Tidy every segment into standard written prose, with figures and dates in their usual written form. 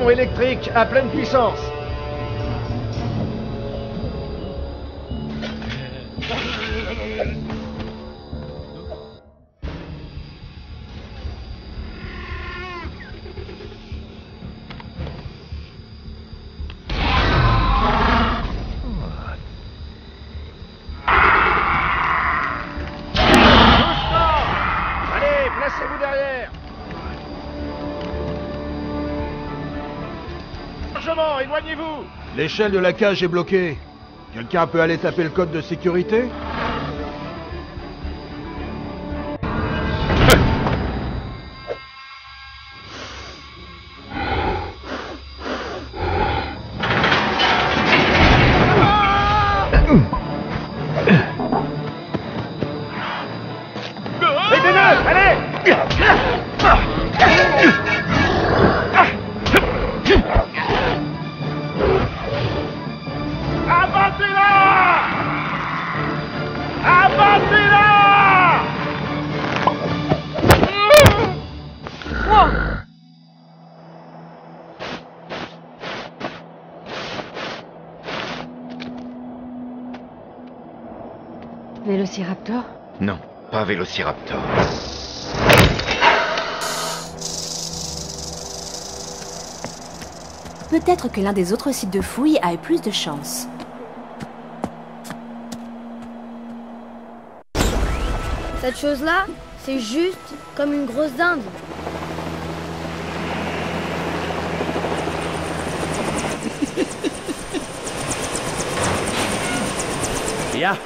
Propulsion électrique à pleine puissance. Placez-vous derrière. Chargement, éloignez-vous. L'échelle de la cage est bloquée. Quelqu'un peut aller taper le code de sécurité? Aidez-le, allez. Abattez-la! Abattez-la! Vélociraptor? Non, pas Vélociraptor. Peut-être que l'un des autres sites de fouilles a eu plus de chance. Cette chose-là, c'est juste comme une grosse dinde. Yahoo!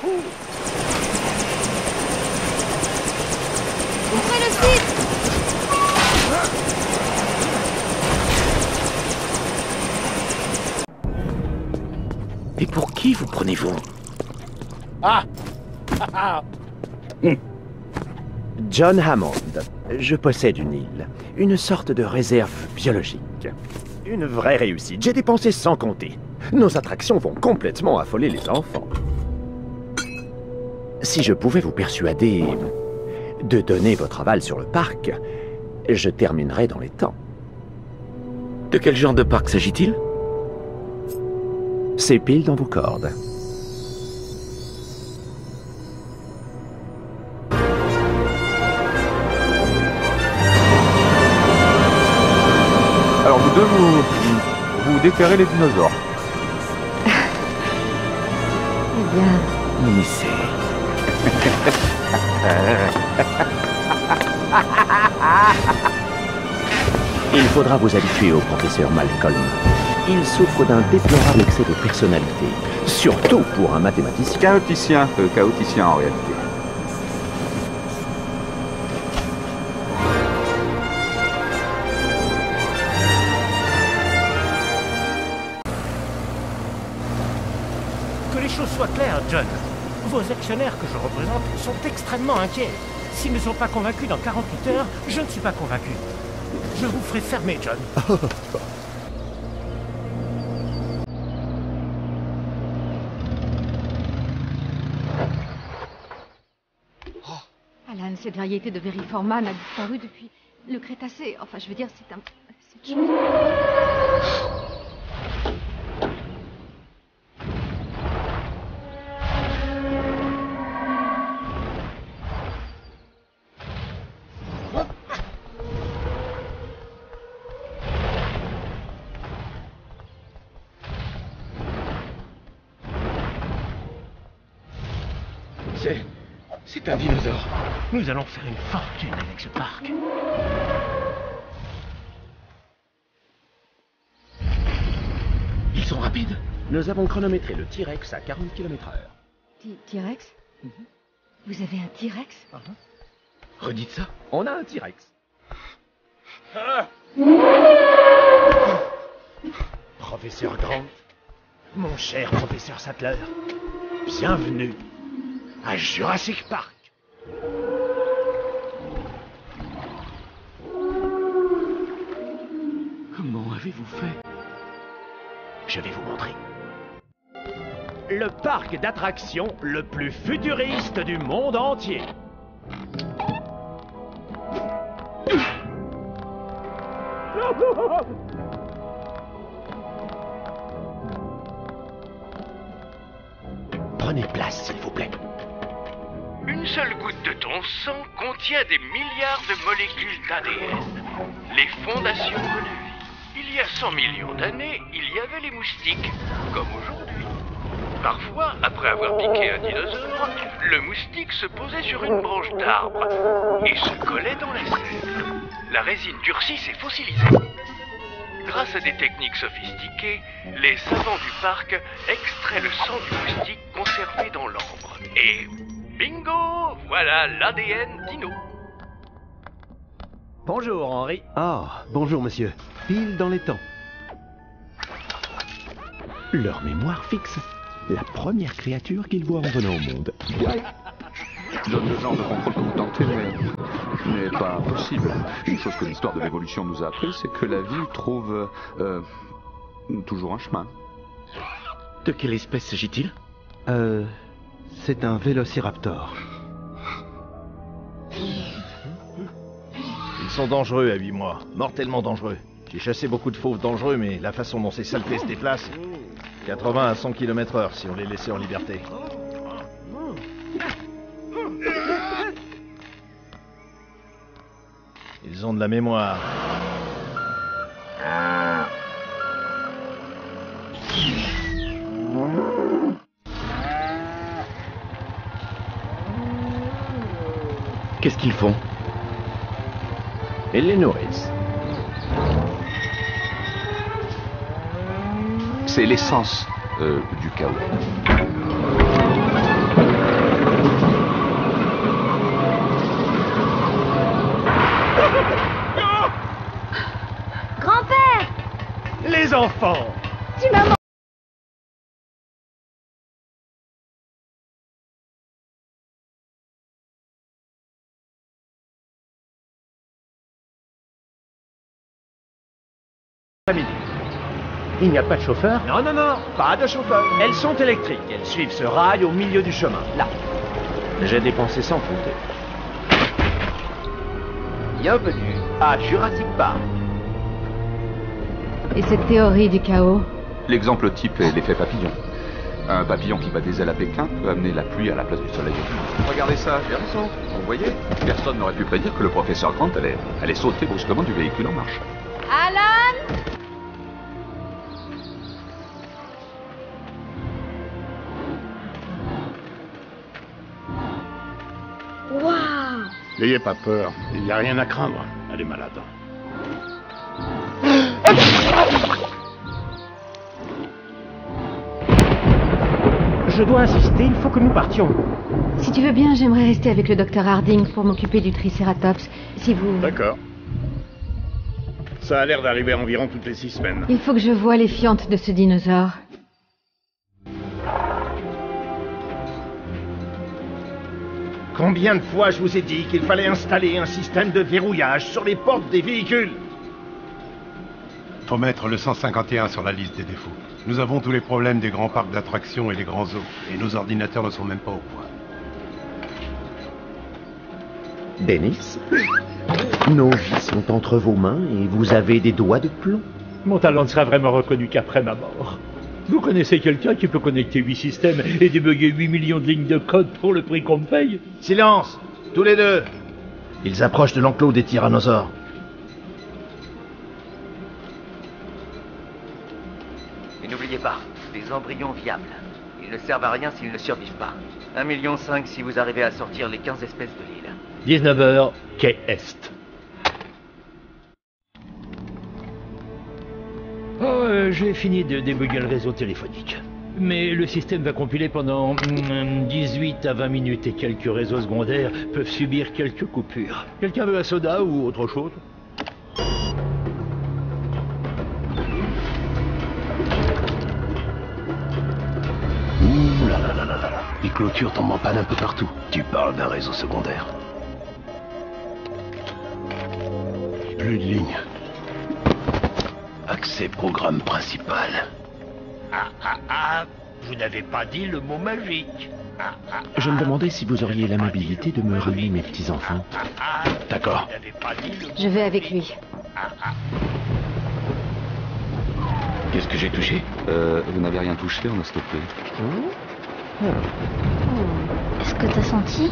Ouvrez le site! Et pour qui vous prenez-vous? John Hammond. Je possède une île, une sorte de réserve biologique. Une vraie réussite, j'ai dépensé sans compter. Nos attractions vont complètement affoler les enfants. Si je pouvais vous persuader de donner votre aval sur le parc, je terminerais dans les temps. De quel genre de parc s'agit-il? C'est pile dans vos cordes. Alors vous deux, vous déterrez les dinosaures. Eh bien... On y sait. Il faudra vous habituer au professeur Malcolm. Il souffre d'un déplorable excès de personnalité, surtout pour un mathématicien. Chaoticien en réalité. Que les choses soient claires, John. Vos actionnaires que je représente sont extrêmement inquiets. S'ils ne sont pas convaincus dans 48 heures, je ne suis pas convaincu. Je vous ferai fermer, John. Alan, cette variété de Veriforman a disparu depuis le Crétacé. Enfin, je veux dire, c'est un... cette chose... C'est un dinosaure. Nous allons faire une fortune avec ce parc. Ils sont rapides. Nous avons chronométré le T-Rex à 40 km/h. T-Rex? Vous avez un T-Rex? Redites ça. On a un T-Rex. Professeur Grant, mon cher professeur Sattler, bienvenue à Jurassic Park. Comment avez-vous fait? Je vais vous montrer. Le parc d'attractions le plus futuriste du monde entier. Prenez place, s'il vous plaît. Une seule goutte de ton sang contient des milliards de molécules d'ADN, les fondations de la vie. Il y a 100 millions d'années, il y avait les moustiques, comme aujourd'hui. Parfois, après avoir piqué un dinosaure, le moustique se posait sur une branche d'arbre et se collait dans la sève. La résine durcisse et fossilisée. Grâce à des techniques sophistiquées, les savants du parc extraient le sang du moustique conservé dans l'ambre. Et bingo, voilà l'ADN dino. Bonjour, Henri. Ah, bonjour monsieur. Pile dans les temps. Leur mémoire fixe la première créature qu'ils voient en venant au monde. Le genre de contrôle que vous tentez n'est pas possible. Une chose que l'histoire de l'évolution nous a appris, c'est que la vie trouve toujours un chemin. De quelle espèce s'agit-il? C'est un vélociraptor. Ils sont dangereux à 8 mois, mortellement dangereux. J'ai chassé beaucoup de fauves dangereux, mais la façon dont ces saletés se déplacent, 80 à 100 km/h si on les laissait en liberté. Ils ont de la mémoire. Qu'est-ce qu'ils font? Ils les nourrissent. C'est l'essence du chaos. Grand-père! Les enfants! Tu m'as Il n'y a pas de chauffeur? Non, non, non, pas de chauffeur. Elles sont électriques. Elles suivent ce rail au milieu du chemin, là. J'ai dépensé sans compter. Bienvenue à Jurassic Park. Et cette théorie du chaos? L'exemple type est l'effet papillon. Un papillon qui bat des ailes à Pékin peut amener la pluie à la place du soleil. Regardez ça, j'ai raison. Vous voyez, personne n'aurait pu prédire que le professeur Grant allait sauter brusquement du véhicule en marche. Alan! Waouh! N'ayez pas peur, il n'y a rien à craindre. Elle est malade. Je dois insister, il faut que nous partions. Si tu veux bien, j'aimerais rester avec le docteur Harding pour m'occuper du Triceratops. Si vous... D'accord. Ça a l'air d'arriver environ toutes les 6 semaines. Il faut que je voie les fientes de ce dinosaure. Combien de fois je vous ai dit qu'il fallait installer un système de verrouillage sur les portes des véhicules? Faut mettre le 151 sur la liste des défauts. Nous avons tous les problèmes des grands parcs d'attractions et les grands zoos. Et nos ordinateurs ne sont même pas au point. Dennis, nos vies sont entre vos mains et vous avez des doigts de plomb. Mon talent ne sera vraiment reconnu qu'après ma mort. Vous connaissez quelqu'un qui peut connecter 8 systèmes et débugger 8 millions de lignes de code pour le prix qu'on me paye? Silence, tous les deux. Ils approchent de l'enclos des tyrannosaures. Et n'oubliez pas, des embryons viables. Ils ne servent à rien s'ils ne survivent pas. 1,5 million si vous arrivez à sortir les 15 espèces de l'île. 19h, quai Est. J'ai fini de débugger le réseau téléphonique. Mais le système va compiler pendant 18 à 20 minutes et quelques réseaux secondaires peuvent subir quelques coupures. Quelqu'un veut un soda ou autre chose? Ouh là là là là là. Les clôtures tombent en panne un peu partout. Tu parles d'un réseau secondaire. Plus de ligne. Accès programme principal. Vous n'avez pas dit le mot magique. Je me demandais si vous auriez l'amabilité de me ramener mes petits-enfants. D'accord. Je vais avec lui. Qu'est-ce que j'ai touché? Vous n'avez rien touché, on a stoppé. Est-ce que t'as senti?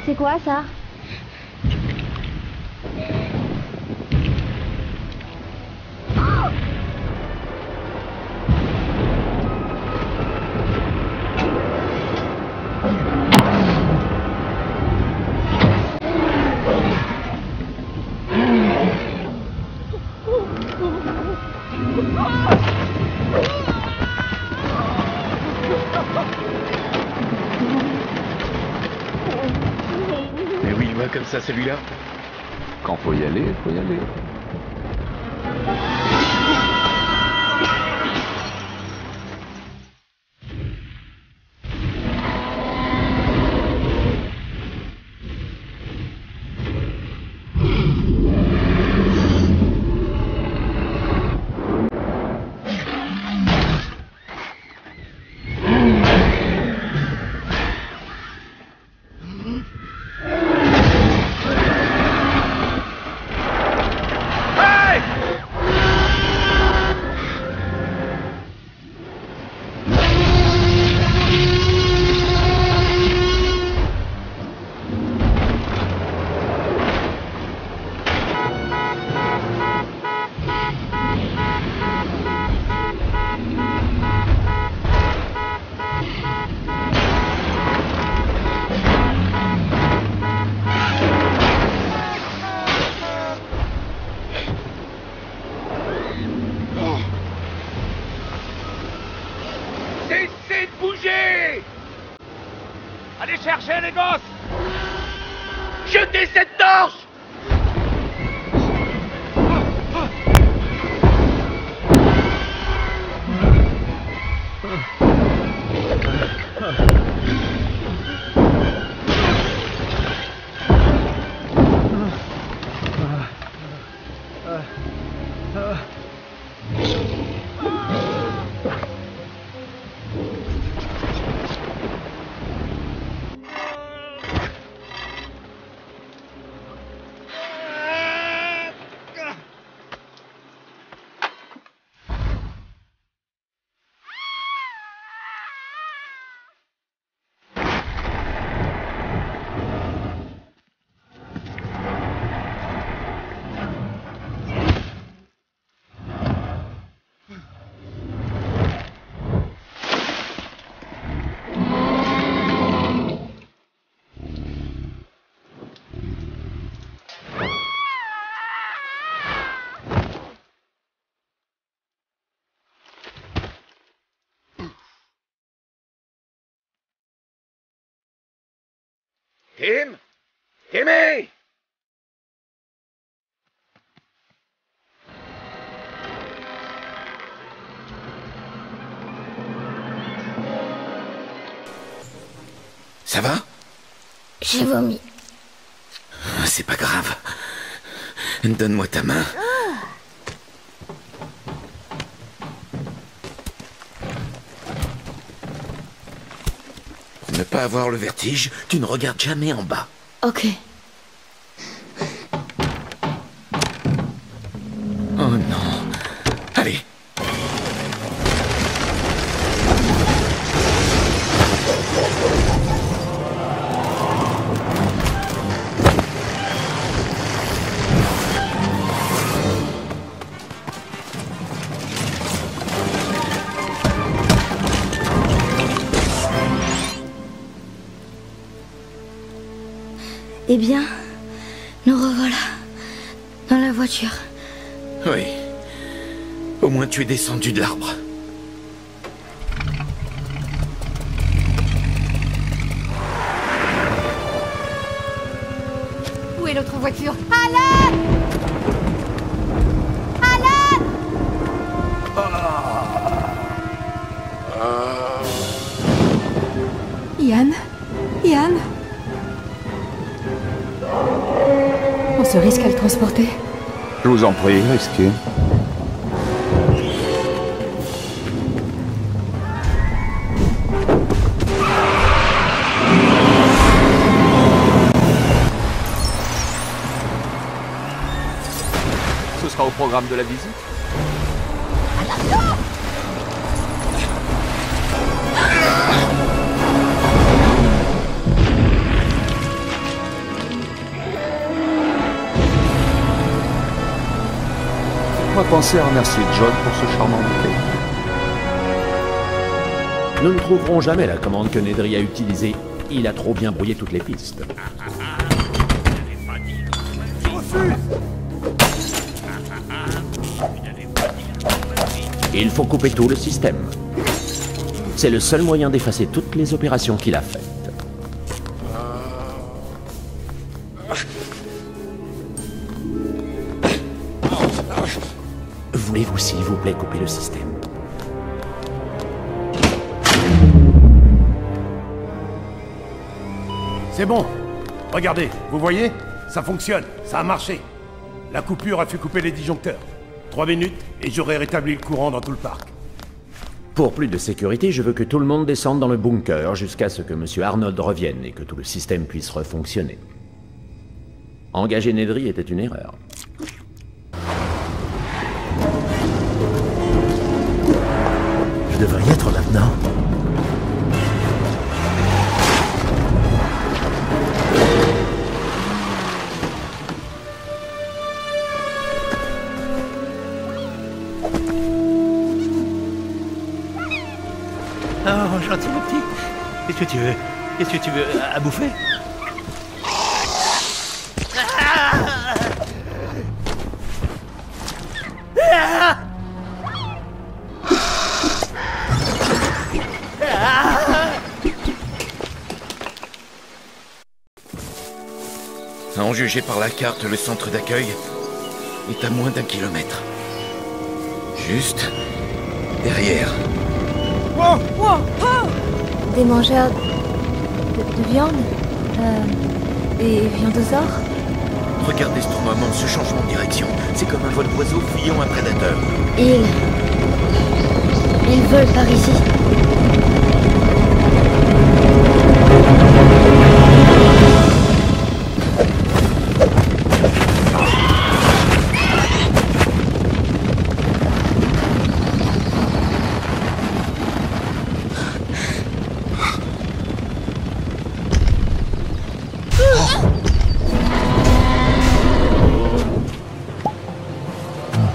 C'est quoi ça? Mais oui, il va comme ça, celui-là. Quand faut y aller, faut y aller. Cessez de bouger! Allez chercher les gosses! Jetez cette torche! Tim? Timmy! Ça va? J'ai vomi. C'est pas grave. Donne-moi ta main. Pour ne pas avoir le vertige, tu ne regardes jamais en bas. Ok. Oh non. Allez. Eh bien, nous revoilà dans la voiture. Oui. Au moins tu es descendu de l'arbre. Où est l'autre voiture? Alan! Alan! Ian? Ian? On se risque à le transporter. Je vous en prie, risquez. Ce programme de la visite? On va penser à remercier John pour ce charmant bouquet. Nous ne trouverons jamais la commande que Nedry a utilisée. Il a trop bien brouillé toutes les pistes. Il faut couper tout le système. C'est le seul moyen d'effacer toutes les opérations qu'il a faites. Voulez-vous s'il vous plaît couper le système? C'est bon. Regardez, vous voyez? Ça fonctionne, ça a marché. La coupure a fait couper les disjoncteurs. 3 minutes et j'aurai rétabli le courant dans tout le parc. Pour plus de sécurité, je veux que tout le monde descende dans le bunker jusqu'à ce que M. Arnold revienne et que tout le système puisse refonctionner. Engager Nedry était une erreur. Je devrais y être maintenant. Oh, gentil mon petit. Qu'est-ce que tu veux? Qu'est-ce que tu veux à bouffer? À en juger par la carte, le centre d'accueil est à moins d'1 kilomètre. Juste derrière. Wow, wow, wow. Des mangeurs de viande des viandosaures. Regardez ce moment, ce changement de direction. C'est comme un vol d'oiseau fuyant un prédateur. Ils veulent par ici.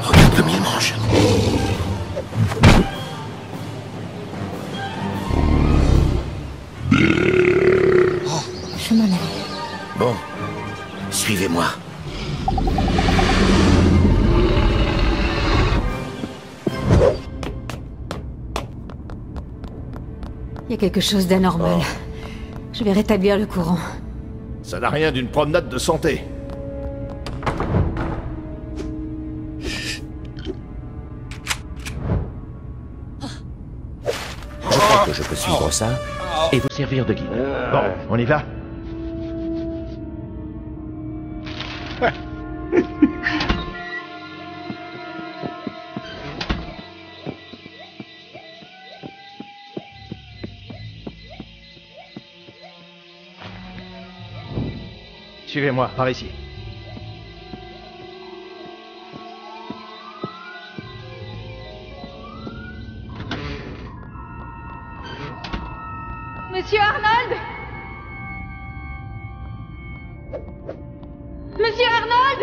Regarde comme il mange. Je m'en allais. Bon, suivez-moi. Il y a quelque chose d'anormal. Je vais rétablir le courant. Ça n'a rien d'une promenade de santé. Je crois que je peux suivre ça et vous servir de guide. Bon, on y va? Suivez-moi, par ici. Monsieur Arnold! Monsieur Arnold!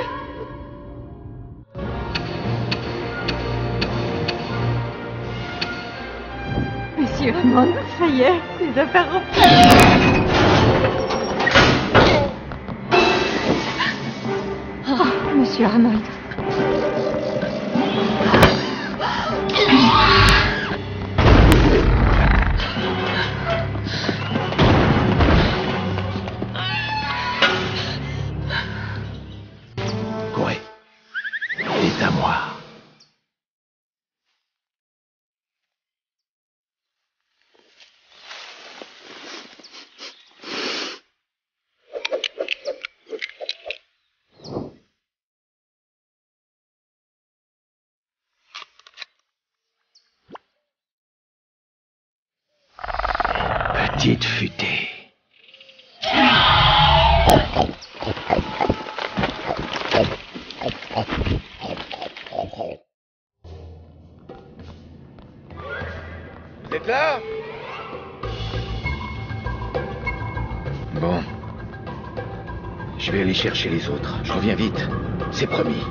Monsieur Arnold, ça y est, les affaires reprennent. Oh, Monsieur Arnold. Corée, c'est à moi. Petite futée. Vous êtes là? Bon. Je vais aller chercher les autres. Je reviens vite. C'est promis.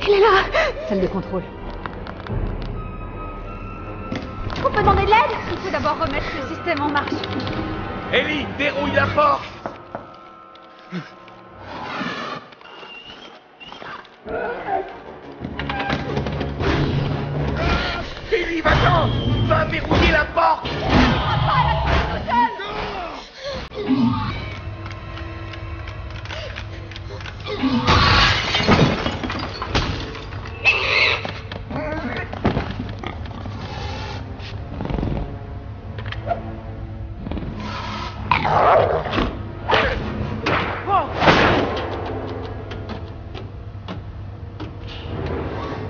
Elle est là! Salle de contrôle. On peut demander de l'aide? Il faut d'abord remettre le système en marche. Ellie, dérouille la porte! Ellie, va-t'en! Va verrouiller la porte!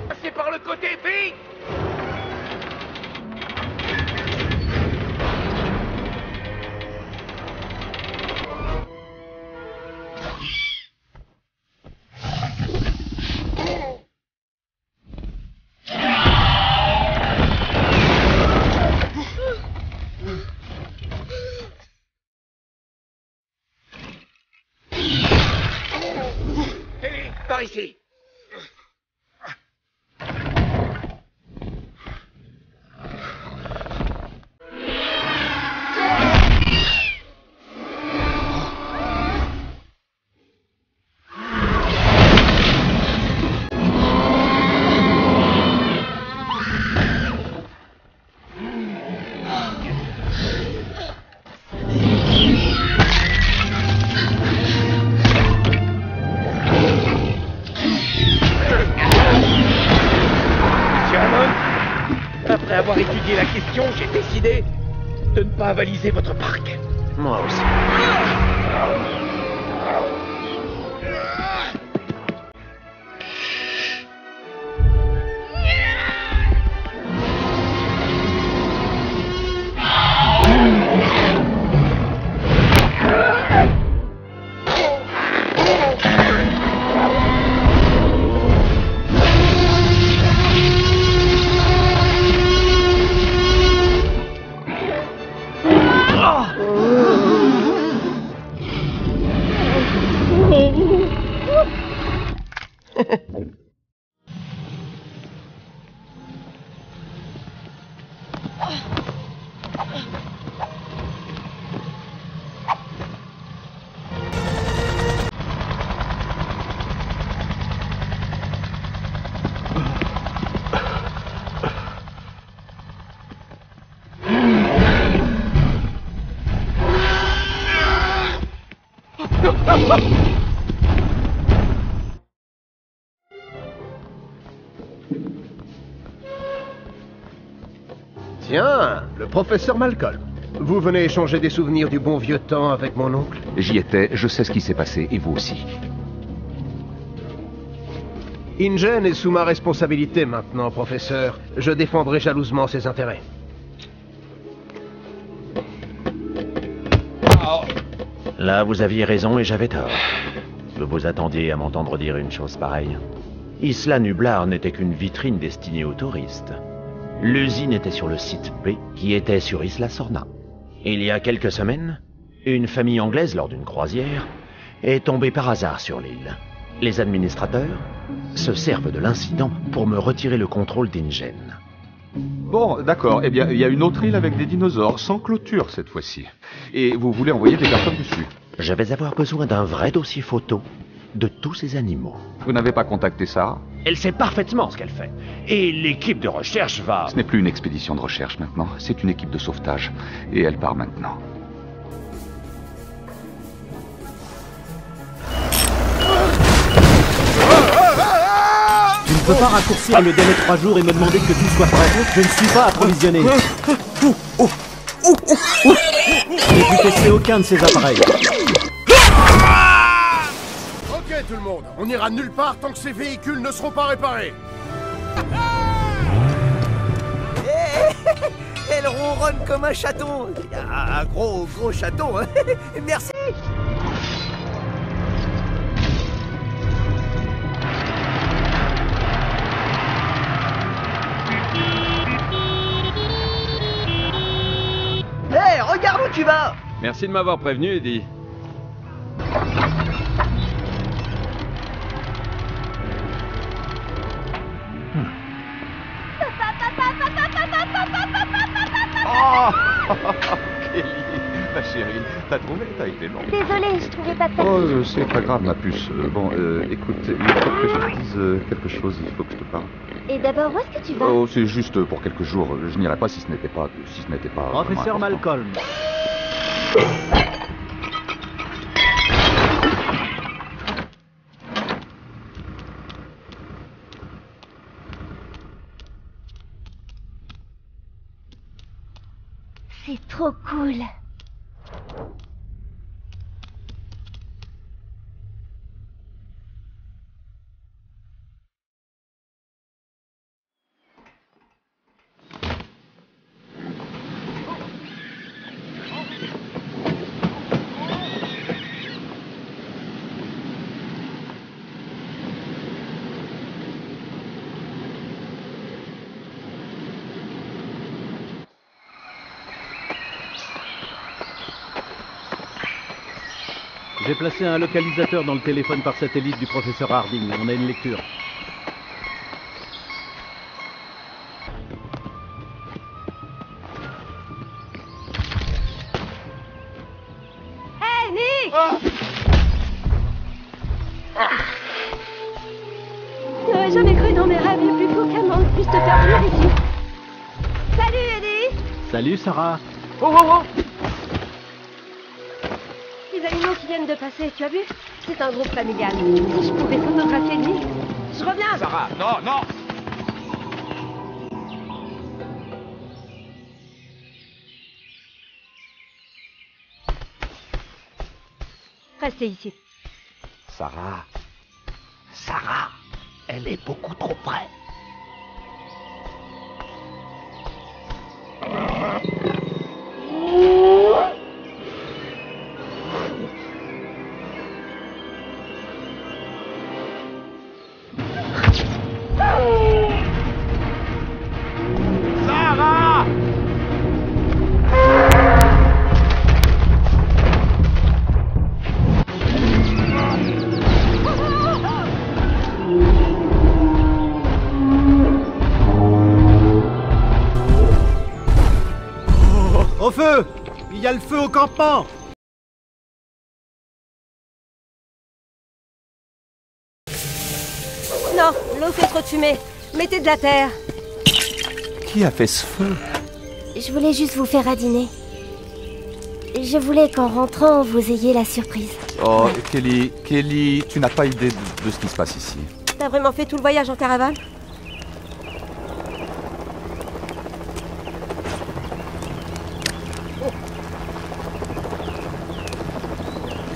Passez par le côté, vite! Ellie, par ici! Après avoir étudié la question, j'ai décidé de ne pas avaliser votre parc. Moi aussi. Tiens, le professeur Malcolm. Vous venez échanger des souvenirs du bon vieux temps avec mon oncle? J'y étais, je sais ce qui s'est passé, et vous aussi. InGen est sous ma responsabilité maintenant, professeur. Je défendrai jalousement ses intérêts. Là, vous aviez raison et j'avais tort. Vous vous attendiez à m'entendre dire une chose pareille. Isla Nublar n'était qu'une vitrine destinée aux touristes. L'usine était sur le site B, qui était sur Isla Sorna. Il y a quelques semaines, une famille anglaise, lors d'une croisière, est tombée par hasard sur l'île. Les administrateurs se servent de l'incident pour me retirer le contrôle d'Ingen. Bon, d'accord. Eh bien, il y a une autre île avec des dinosaures, sans clôture cette fois-ci. Et vous voulez envoyer des personnes dessus. Je vais avoir besoin d'un vrai dossier photo de tous ces animaux. Vous n'avez pas contacté Sarah? Elle sait parfaitement ce qu'elle fait. Et l'équipe de recherche va... Ce n'est plus une expédition de recherche maintenant, c'est une équipe de sauvetage. Et elle part maintenant. Tu ne peux pas raccourcir le délai de 3 jours et me demander que tout soit prêt. Je ne suis pas approvisionné. Je n'ai pu tester aucun de ces appareils. Ok tout le monde, on n'ira nulle part tant que ces véhicules ne seront pas réparés. Elle ronronne comme un chaton. Un gros chaton, hein. Merci. Hé, regarde où tu vas. Merci de m'avoir prévenu, Eddie. Oh Kelly, ma chérie, t'as trouvé? T'as été long. Désolée, je trouvais pas de papier. Oh, c'est pas grave, ma puce. Bon, écoute, il faut que je te dise quelque chose, il faut que je te parle. Et d'abord, où est-ce que tu vas? Oh, c'est juste pour quelques jours. Je n'irai pas si ce n'était pas... Professeur Malcolm. C'est trop cool. J'ai placé un localisateur dans le téléphone par satellite du professeur Harding. On a une lecture. Hey, Nick! Je n'aurais jamais cru dans mes rêves les plus fous qu'Hammond puisse te faire venir ici. Salut, Eddie! Salut, Sarah. Les animaux qui viennent de passer, tu as vu? C'est un groupe familial. Si je pouvais photographier Nick, je reviens! Sarah, non, non! Restez ici. Sarah, elle est beaucoup trop près. Au feu! Il y a le feu au campement! Non, l'eau fait trop de fumée. Mettez de la terre. Qui a fait ce feu? Je voulais juste vous faire à dîner. Je voulais qu'en rentrant, vous ayez la surprise. Oh, Kelly, tu n'as pas idée de ce qui se passe ici. T'as vraiment fait tout le voyage en caravane?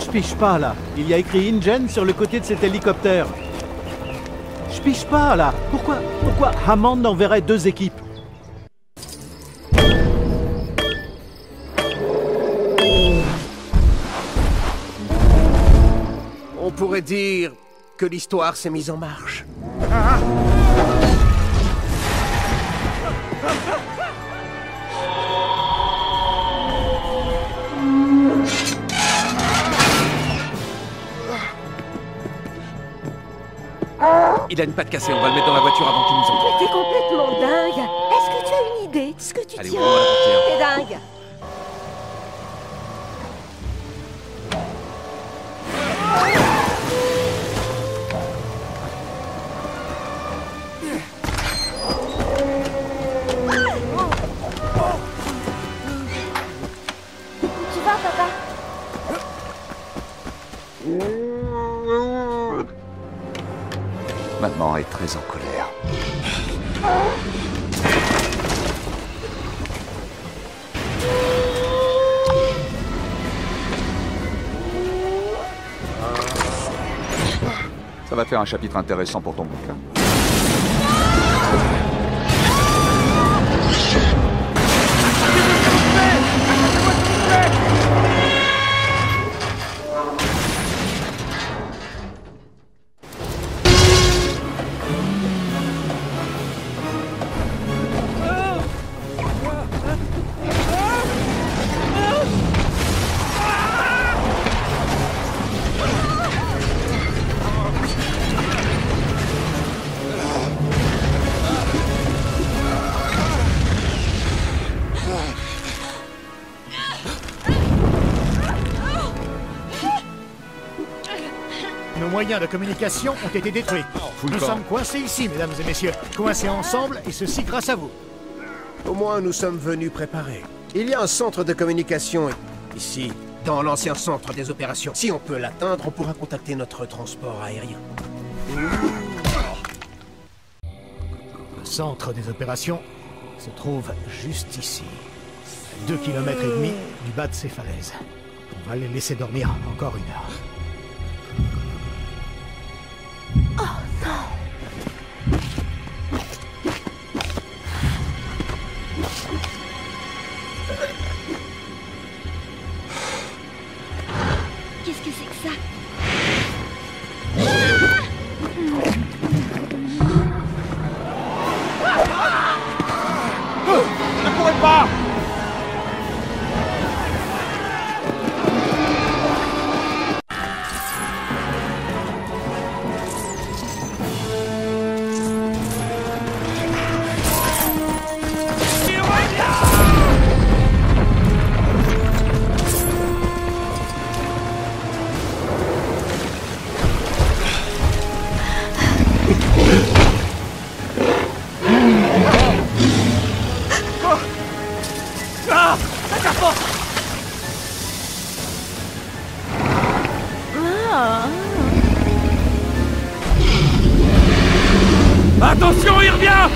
Je piche pas, là. Il y a écrit Ingen sur le côté de cet hélicoptère. Je piche pas, là. Pourquoi Hammond enverrait 2 équipes? On pourrait dire que l'histoire s'est mise en marche. Il a une patte cassée, on va le mettre dans la voiture avant qu'il nous entende. Mais t'es complètement dingue. Est-ce que tu as une idée de ce que tu Allez, tiens? ouvre la portière. T'es dingue. Tu vas, papa? Maman est très en colère. Ça va faire un chapitre intéressant pour ton bouquin. Nos moyens de communication ont été détruits. Nous sommes coincés ici, mesdames et messieurs. Coincés ensemble, et ceci grâce à vous. Au moins, nous sommes venus préparés. Il y a un centre de communication ici, dans l'ancien centre des opérations. Si on peut l'atteindre, on pourra contacter notre transport aérien. Le centre des opérations se trouve juste ici. À 2,5 km du bas de ces falaises. On va les laisser dormir encore 1 heure. Oh non! Qu'est-ce que c'est que ça? Ne courez pas! Attention, il revient!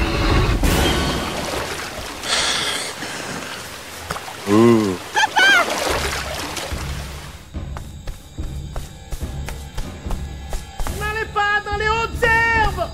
N'allez pas dans les hautes herbes!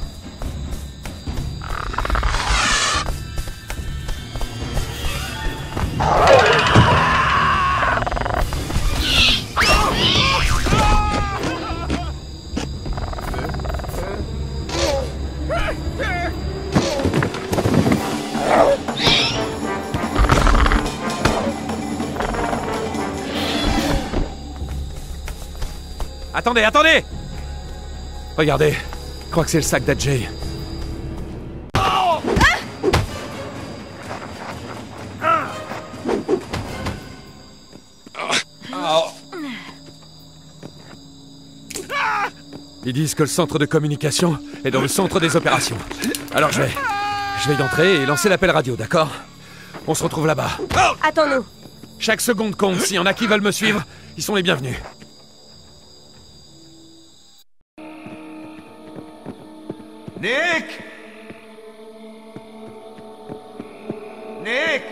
Attendez, attendez! Regardez, je crois que c'est le sac d'Ajay. Ils disent que le centre de communication est dans le centre des opérations. Alors je vais y entrer et lancer l'appel radio, d'accord? On se retrouve là-bas. Attends-nous. Chaque seconde compte. S'il y en a qui veulent me suivre, ils sont les bienvenus. Nick! Nick!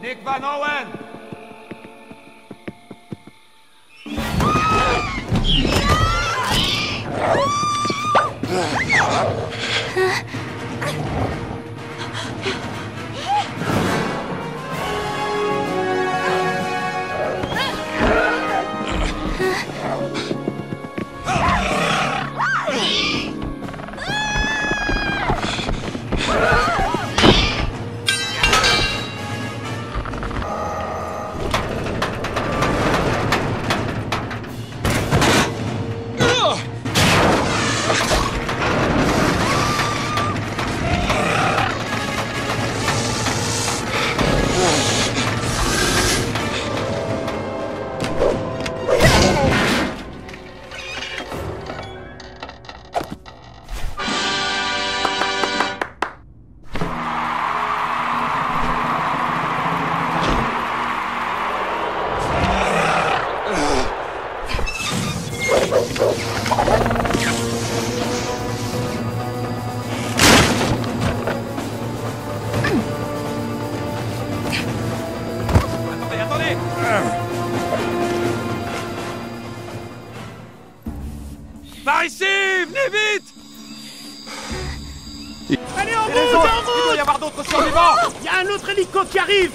Nick Van Owen! Attendez. Par ici, venez vite. Allez, en route, Les autres, en route! il doit y avoir d'autres survivants. Il y a un autre hélico qui arrive!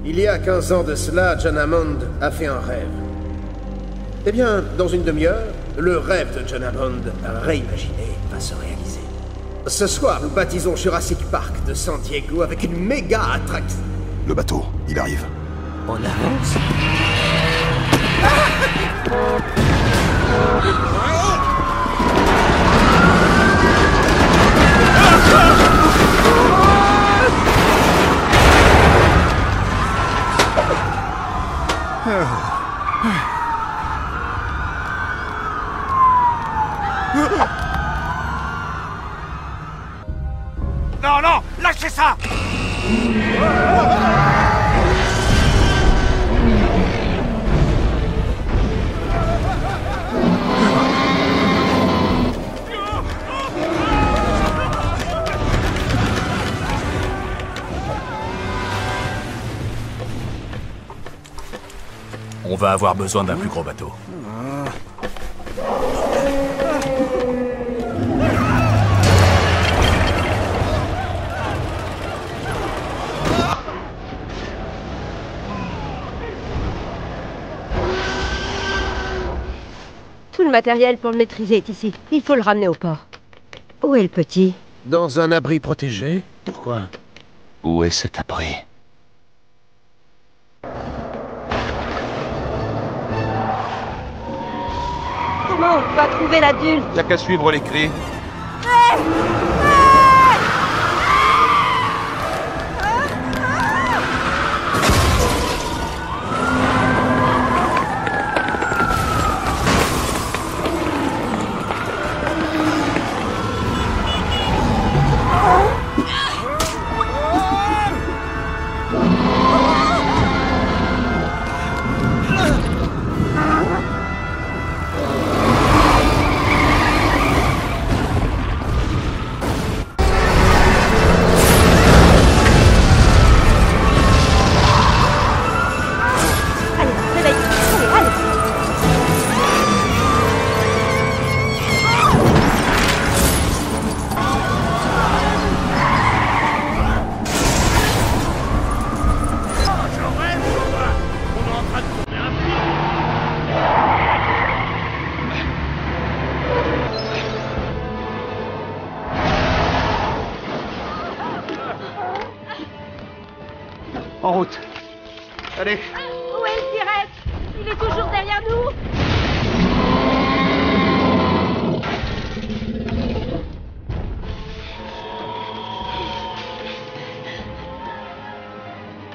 Il y a 15 ans de cela, John Hammond a fait un rêve. Eh bien, dans une demi-heure, le rêve de John Hammond, réimaginé, va se réaliser. Ce soir, nous baptisons Jurassic Park de San Diego avec une méga attraction. Le bateau, il arrive. On avance. Non, non, lâchez ça! On va avoir besoin d'un plus gros bateau. Tout le matériel pour le maîtriser est ici. Il faut le ramener au port. Où est le petit? Dans un abri protégé? Pourquoi? Où est cet abri? Comment on va trouver l'adulte? Y'a qu'à suivre les cris. En route. Allez. Où est le T-Rex? Il est toujours derrière nous.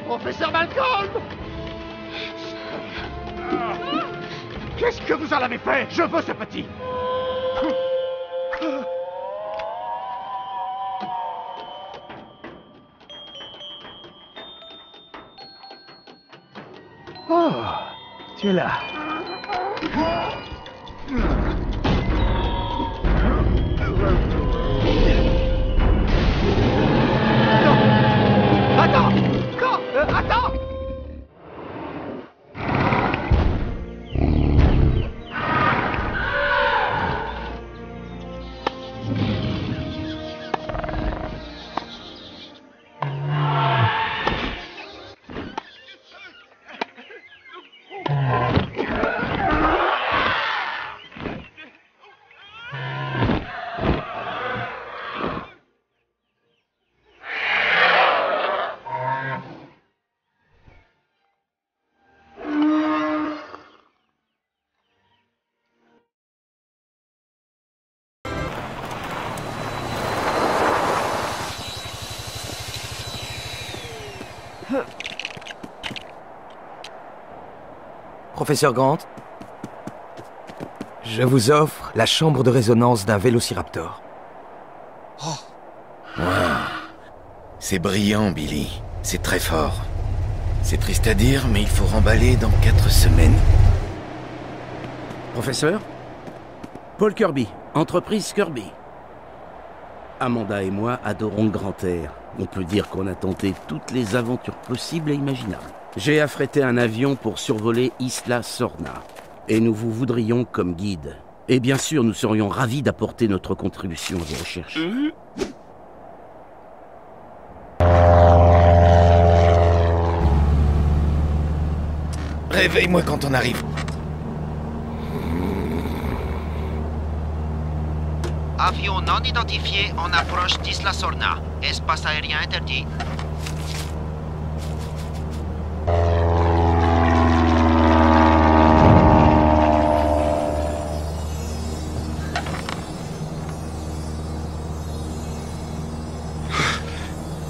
Professeur Malcolm! Qu'est-ce que vous en avez fait? Je veux ce petit! Oh, tu es là. Attends! Attends! Professeur Grant, je vous offre la chambre de résonance d'un vélociraptor. Wow. C'est brillant, Billy. C'est très fort. C'est triste à dire, mais il faut remballer dans 4 semaines. Professeur? Paul Kirby, entreprise Kirby. Amanda et moi adorons le grand air. On peut dire qu'on a tenté toutes les aventures possibles et imaginables. J'ai affrété un avion pour survoler Isla Sorna. Et nous vous voudrions comme guide. Et bien sûr, nous serions ravis d'apporter notre contribution à vos recherches. Réveille-moi quand on arrive. Avion non identifié en approche d'Isla Sorna. Espace aérien interdit.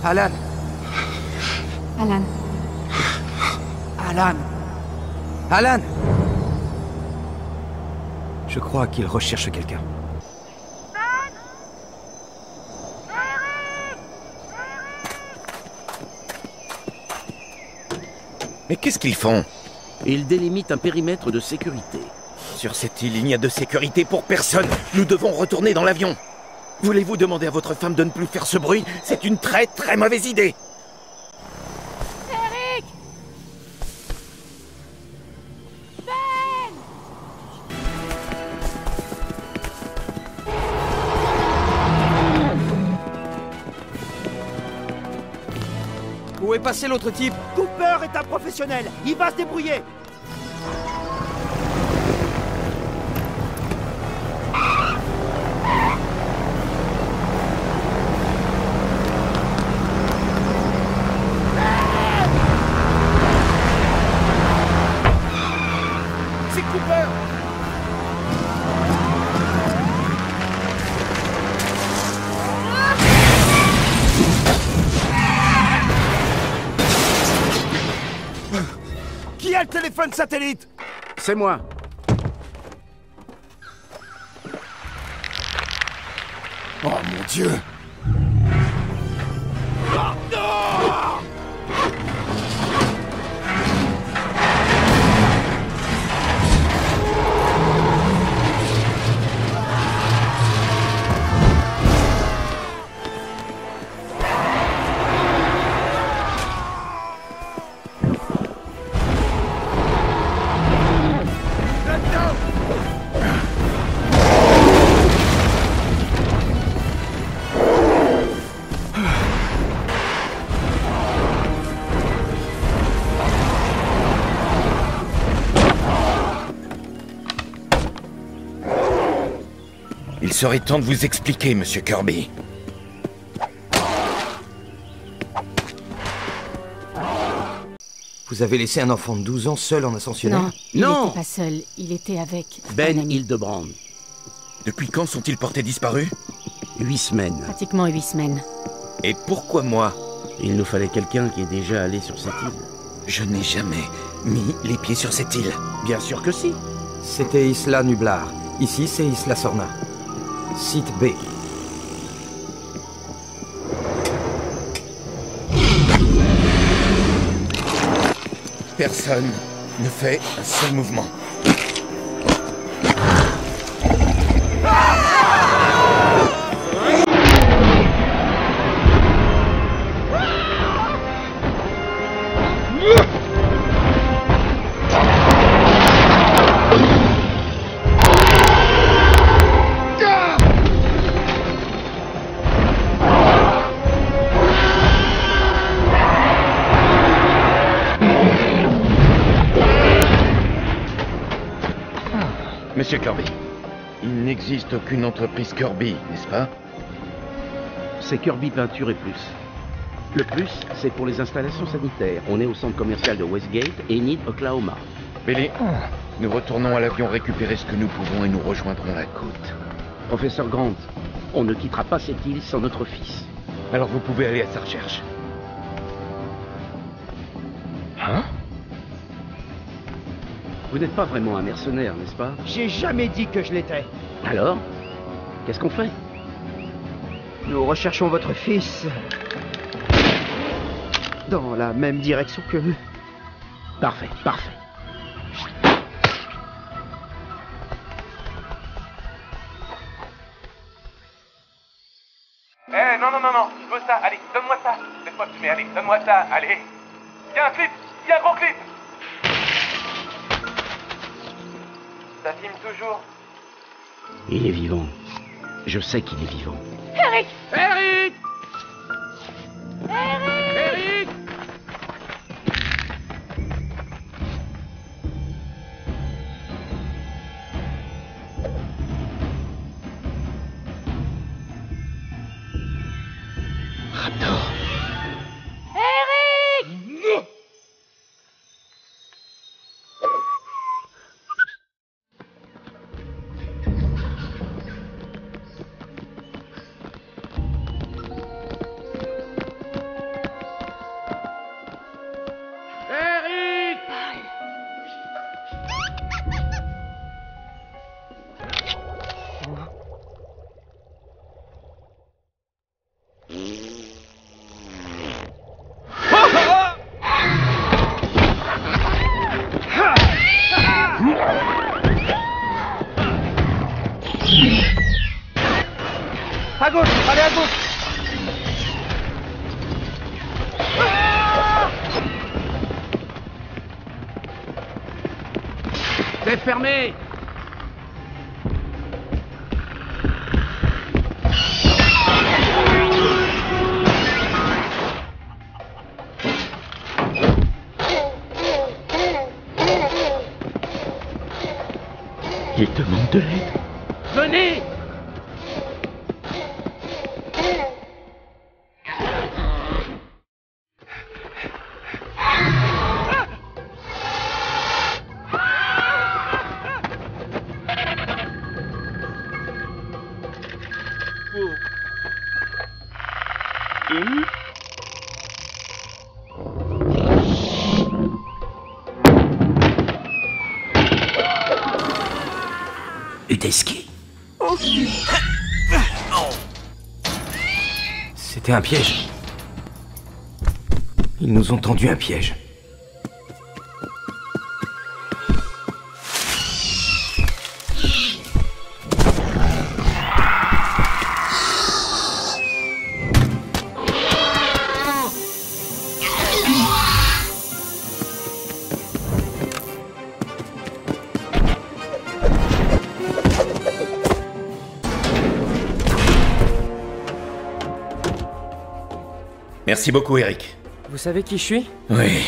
Alan. Alan. Alan. Alan. Je crois qu'il recherche quelqu'un. Mais qu'est-ce qu'ils font? Ils délimitent un périmètre de sécurité. Sur cette île, il n'y a de sécurité pour personne. Nous devons retourner dans l'avion. Voulez-vous demander à votre femme de ne plus faire ce bruit? C'est une très très mauvaise idée. Eric! Ben! Où est passé l'autre type? Cooper est un professionnel. Il va se débrouiller. C'est Cooper! Qui a le téléphone satellite? C'est moi. Oh mon Dieu! Il serait temps de vous expliquer, Monsieur Kirby. Vous avez laissé un enfant de 12 ans seul en ascensionnaire? Non, il n'était pas seul. Il était avec Ben un ami. Hildebrand. Depuis quand sont-ils portés disparus? 8 semaines. Pratiquement 8 semaines. Et pourquoi moi? Il nous fallait quelqu'un qui est déjà allé sur cette île. Je n'ai jamais mis les pieds sur cette île. Bien sûr que si. C'était Isla Nublar. Ici, c'est Isla Sorna. Site B. Personne ne fait un seul mouvement. Monsieur Kirby, il n'existe aucune entreprise Kirby, n'est-ce pas? C'est Kirby Peinture et plus. Le plus, c'est pour les installations sanitaires. On est au centre commercial de Westgate, Enid, Oklahoma. Billy, nous retournons à l'avion récupérer ce que nous pouvons et nous rejoindrons la côte. Professeur Grant, on ne quittera pas cette île sans notre fils. Alors vous pouvez aller à sa recherche. Hein? Vous n'êtes pas vraiment un mercenaire, n'est-ce pas? J'ai jamais dit que je l'étais. Alors? Qu'est-ce qu'on fait? Nous recherchons votre fils... dans la même direction que... Parfait, parfait. Eh, non, je veux ça, allez, donne-moi ça. Laisse-moi fumer, allez, donne-moi ça, allez. Il y a un clip, il y a un gros clip. Ça filme toujours. Il est vivant. Je sais qu'il est vivant. Eric! Eric! Eric! Raptor. Eric! À gauche, allez à gauche. C'est fermé. Il demande de l'aide. Venez! Udesky. C'était un piège. Ils nous ont tendu un piège. Merci beaucoup, Eric. Vous savez qui je suis? Oui.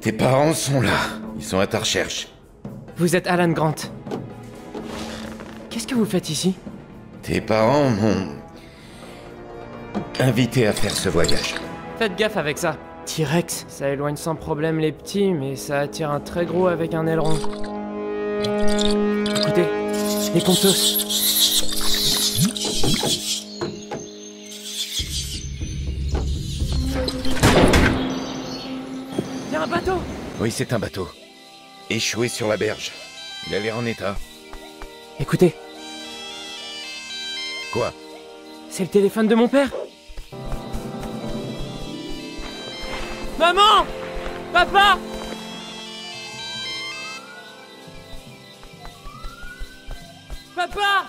Tes parents sont là. Ils sont à ta recherche. Vous êtes Alan Grant. Qu'est-ce que vous faites ici? Tes parents m'ont invité à faire ce voyage. Faites gaffe avec ça. T-Rex, ça éloigne sans problème les petits, mais ça attire un très gros avec un aileron. Écoutez, les comptos. Il y a un bateau! Oui, c'est un bateau. Échoué sur la berge. Il a l'air en état. Écoutez. Quoi? C'est le téléphone de mon père. Maman! Papa! Papa!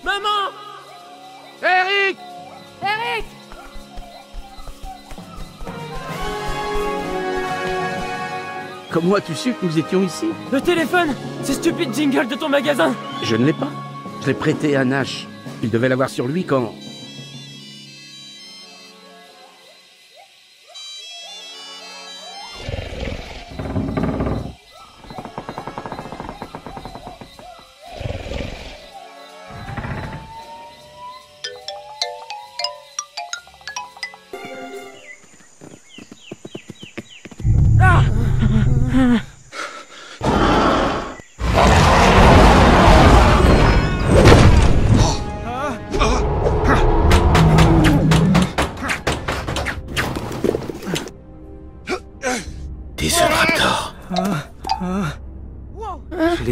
Maman! Eric! Eric! Comment as-tu su que nous étions ici? Le téléphone! C'est stupide jingle de ton magasin! Je ne l'ai pas. Je l'ai prêté à Nash. Il devait l'avoir sur lui quand...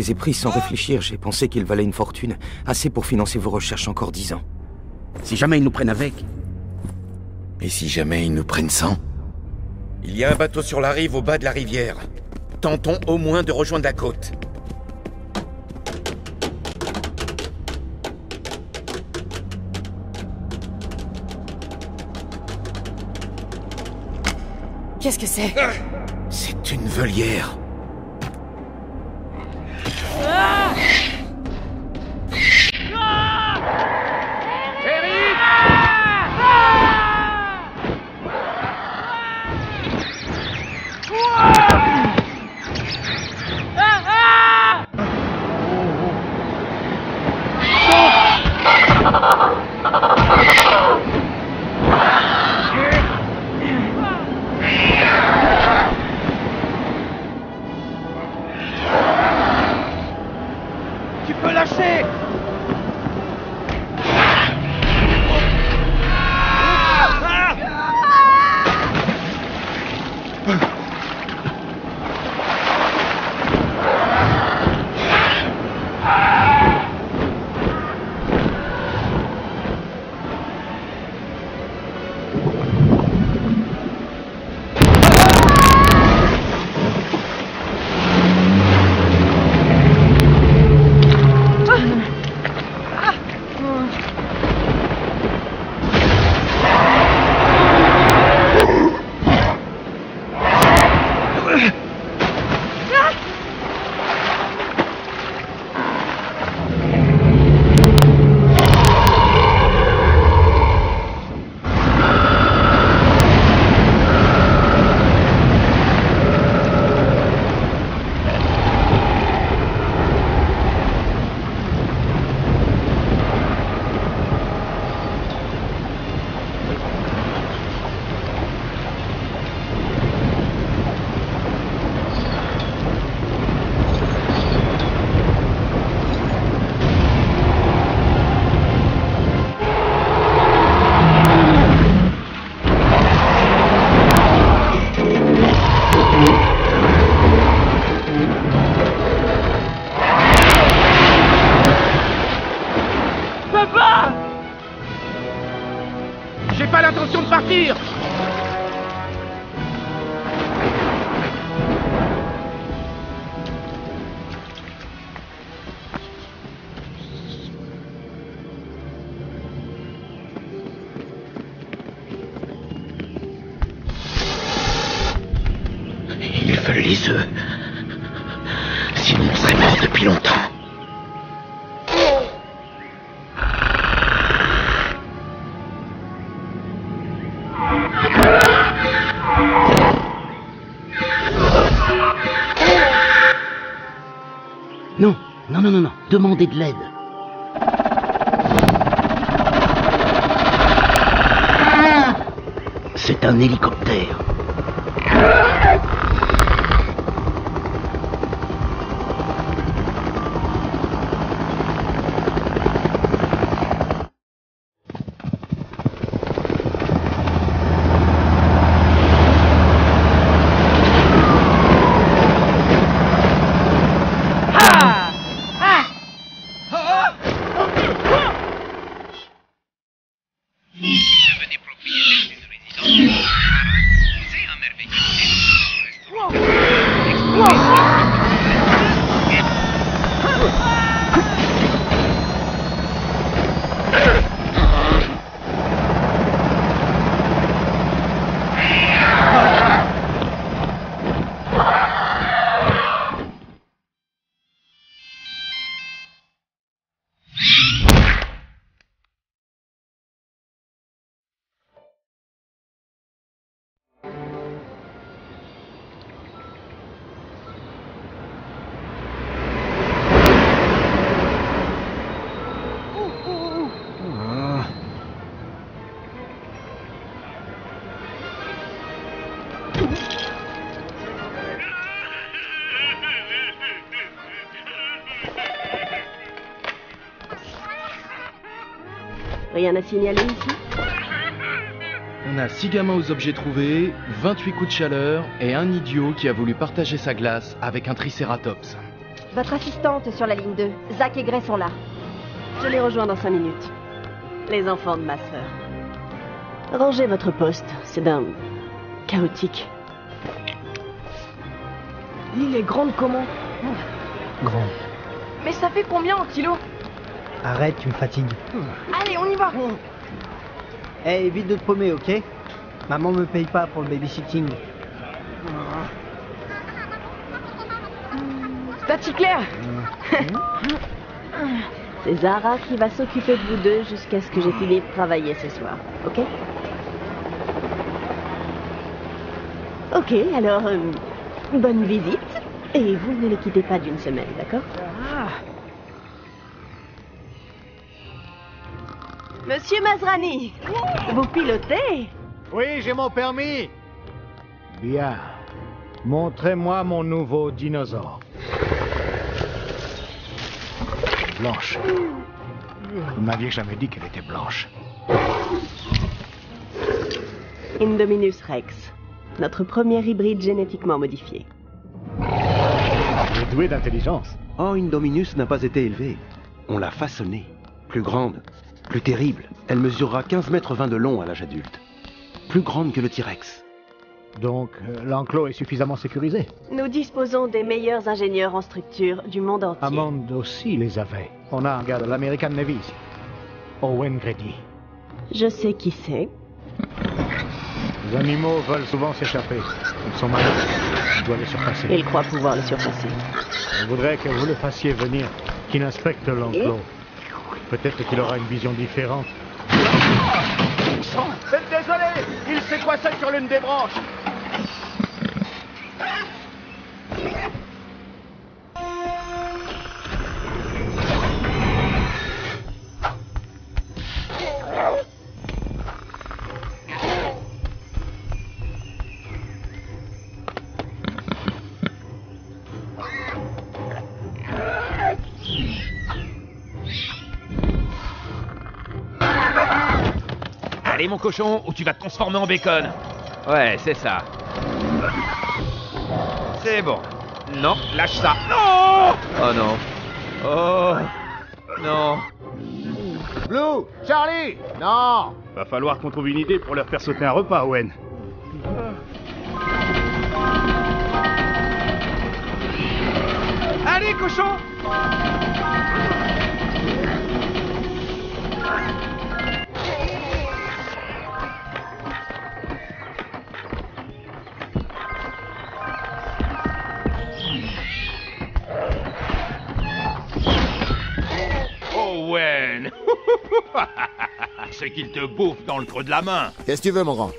les ai prises sans réfléchir. J'ai pensé qu'ils valaient une fortune. Assez pour financer vos recherches encore 10 ans. Si jamais ils nous prennent avec... Et si jamais ils nous prennent sans? Il y a un bateau sur la rive au bas de la rivière. Tentons au moins de rejoindre la côte. Qu'est-ce que c'est? C'est une volière. Tu peux lâcher! J'ai pas l'intention de partir! Ils veulent les œufs. Sinon on serait mort depuis longtemps. Non, non, non, non, non. Demandez de l'aide. C'est un hélicoptère. Rien à signaler ici? On a 6 gamins aux objets trouvés, 28 coups de chaleur et un idiot qui a voulu partager sa glace avec un tricératops. Votre assistante est sur la ligne 2. Zach et Gray sont là. Je les rejoins dans 5 minutes. Les enfants de ma sœur. Rangez votre poste. C'est d'un... chaotique. L'île est grande comment? Grand. Mais ça fait combien en kilos? Arrête, tu me fatigues. Allez, on y va. Eh, évite de te paumer, ok? Maman me paye pas pour le babysitting. C'est clair. C'est Zara qui va s'occuper de vous deux jusqu'à ce que j'ai fini de travailler ce soir, ok? Ok, alors, bonne visite. Et vous ne les quittez pas d'une semaine, d'accord? Monsieur Masrani, vous pilotez? Oui, j'ai mon permis. Bien. Montrez-moi mon nouveau dinosaure. Blanche. Vous m'aviez jamais dit qu'elle était blanche. Indominus Rex, notre premier hybride génétiquement modifié. Elle est douée d'intelligence. Oh, Indominus n'a pas été élevée. On l'a façonnée. Plus grande, plus terrible. Elle mesurera 15 mètres 20 de long à l'âge adulte. Plus grande que le T-Rex. Donc, l'enclos est suffisamment sécurisé. Nous disposons des meilleurs ingénieurs en structure du monde entier. Hammond aussi les avait. On a un gars de l'American Navy ici. Owen Grady. Je sais qui c'est. Les animaux veulent souvent s'échapper. Ils sont malades. Je dois les surpasser. Il croit pouvoir les surpasser. Je voudrais que vous le fassiez venir, qu'il inspecte l'enclos. Peut-être qu'il aura une vision différente. Désolé, il s'est coincé sur l'une des branches. Allez mon cochon, ou tu vas te transformer en bacon. Ouais, c'est ça. C'est bon. Non, lâche ça. Non! Oh non. Oh non. Blue, Charlie, non. Va falloir qu'on trouve une idée pour leur faire sauter un repas, Owen. Allez cochon! Owen. C'est qu'il te bouffe dans le creux de la main. Qu'est-ce que tu veux, mon grand?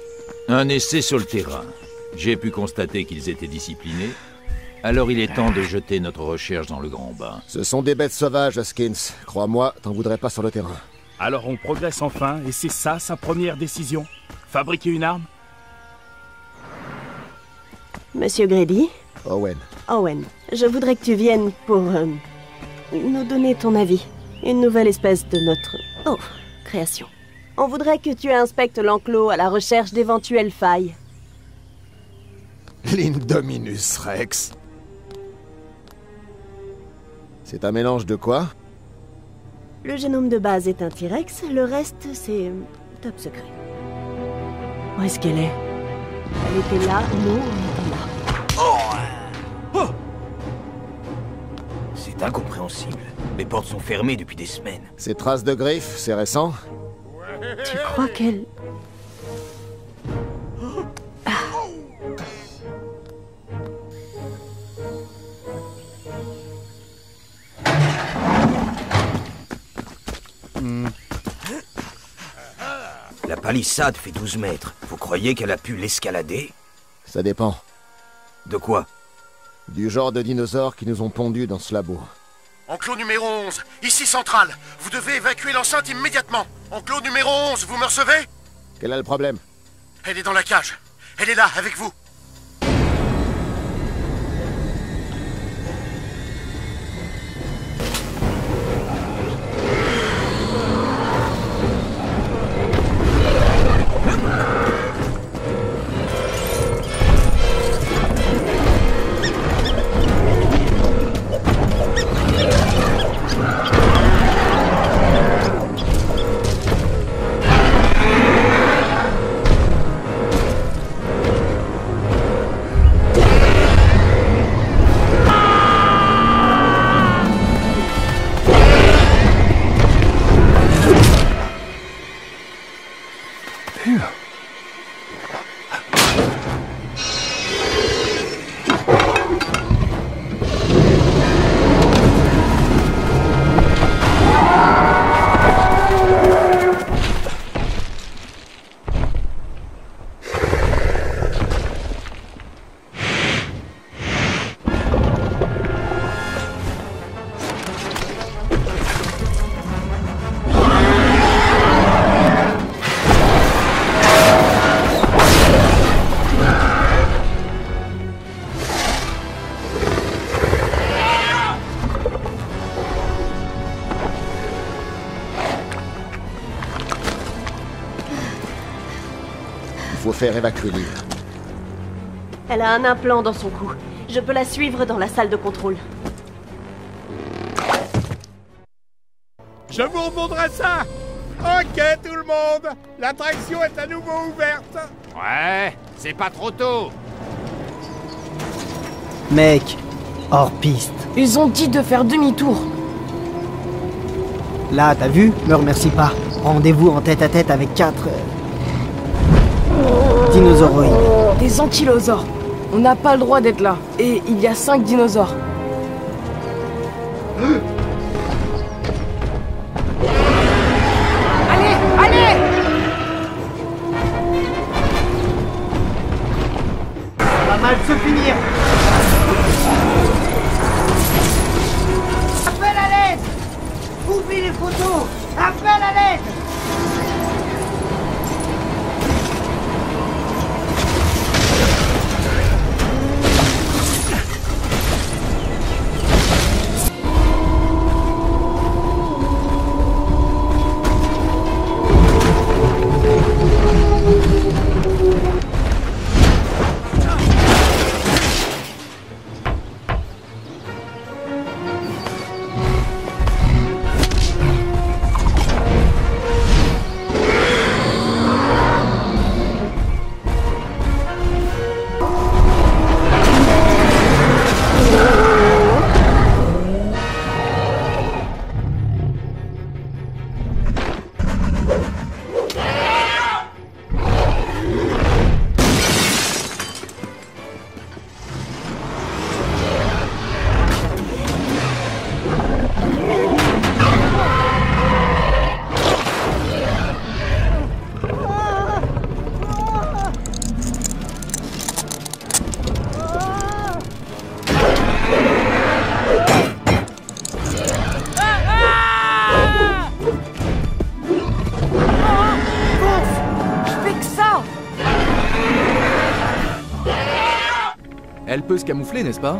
Un essai sur le terrain. J'ai pu constater qu'ils étaient disciplinés. Alors il est temps de jeter notre recherche dans le grand bain. Ce sont des bêtes sauvages, Hoskins. Crois-moi, t'en voudrais pas sur le terrain. Alors on progresse enfin, et c'est ça sa première décision? Fabriquer une arme? Monsieur Grady? Owen. Owen, je voudrais que tu viennes pour nous donner ton avis. Une nouvelle espèce de notre... Oh, création. On voudrait que tu inspectes l'enclos à la recherche d'éventuelles failles. L'Indominus Rex. C'est un mélange de quoi? Le génome de base est un T-Rex, le reste, c'est... top secret. Où est-ce qu'elle est? Elle était là, nous, on était là. C'est incompréhensible. Les portes sont fermées depuis des semaines. Ces traces de griffes, c'est récent? Tu crois qu'elle... La palissade fait 12 mètres. Vous croyez qu'elle a pu l'escalader? Ça dépend. De quoi? Du genre de dinosaures qui nous ont pondus dans ce labo. Enclos numéro 11, ici central. Vous devez évacuer l'enceinte immédiatement. Enclos numéro 11, vous me recevez? Quel est le problème? Elle est dans la cage. Elle est là, avec vous. faut faire évacuer l'île. Elle a un implant dans son cou. Je peux la suivre dans la salle de contrôle. Je vous revaudrai ça. Ok tout le monde, l'attraction est à nouveau ouverte. Ouais, c'est pas trop tôt. Mec, hors piste. Ils ont dit de faire demi-tour. Là, t'as vu? Me remercie pas. Rendez-vous en tête-à-tête avec 4... dinosauroïdes. Des ankylosaures. On n'a pas le droit d'être là. Et il y a 5 dinosaures. Allez, allez! Ça va mal se finir. Appel à l'aide! Oublie les photos! Appel à l'aide! Elle peut se camoufler, n'est-ce pas?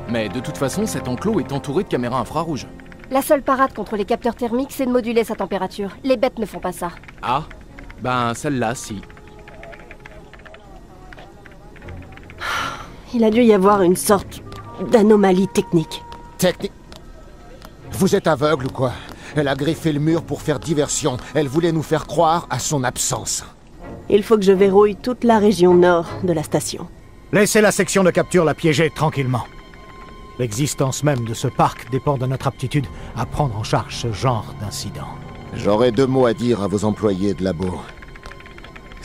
Mais de toute façon, cet enclos est entouré de caméras infrarouges. La seule parade contre les capteurs thermiques, c'est de moduler sa température. Les bêtes ne font pas ça. Ah, ben celle-là, si. Il a dû y avoir une sorte d'anomalie technique. Technique? Vous êtes aveugle ou quoi? Elle a griffé le mur pour faire diversion. Elle voulait nous faire croire à son absence. Il faut que je verrouille toute la région nord de la station. Laissez la section de capture la piéger tranquillement. L'existence même de ce parc dépend de notre aptitude à prendre en charge ce genre d'incident. J'aurais 2 mots à dire à vos employés de labo.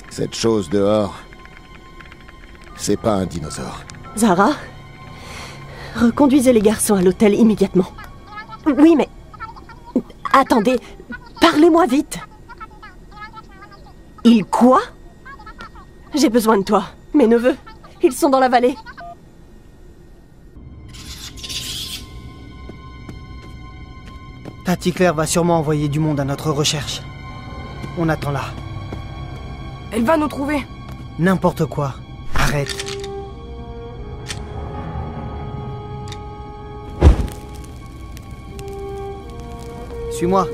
Cette chose dehors, c'est pas un dinosaure. Zara, reconduisez les garçons à l'hôtel immédiatement. Oui, mais... Attendez, parlez-moi vite. Il quoi? J'ai besoin de toi. Mes neveux, ils sont dans la vallée. Tati Claire va sûrement envoyer du monde à notre recherche. On attend là. Elle va nous trouver. N'importe quoi. Arrête. Suis-moi.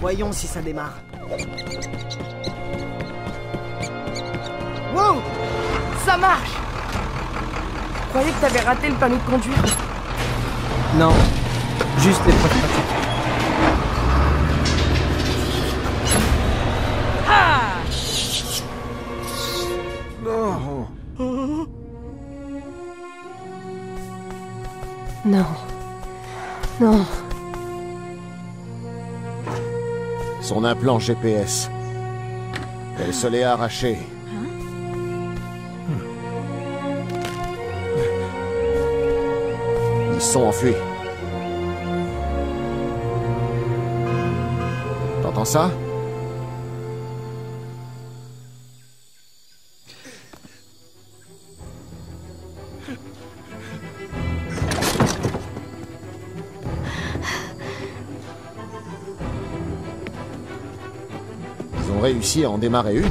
Voyons si ça démarre. Wow! Ça marche! Je croyais que t'avais raté le permis de conduire. Non, juste les preuves pratiques. Ah! Non. Non. Son implant GPS. Elle se l'est arraché. Ils sont enfuis. T'entends ça? Ils ont réussi à en démarrer une.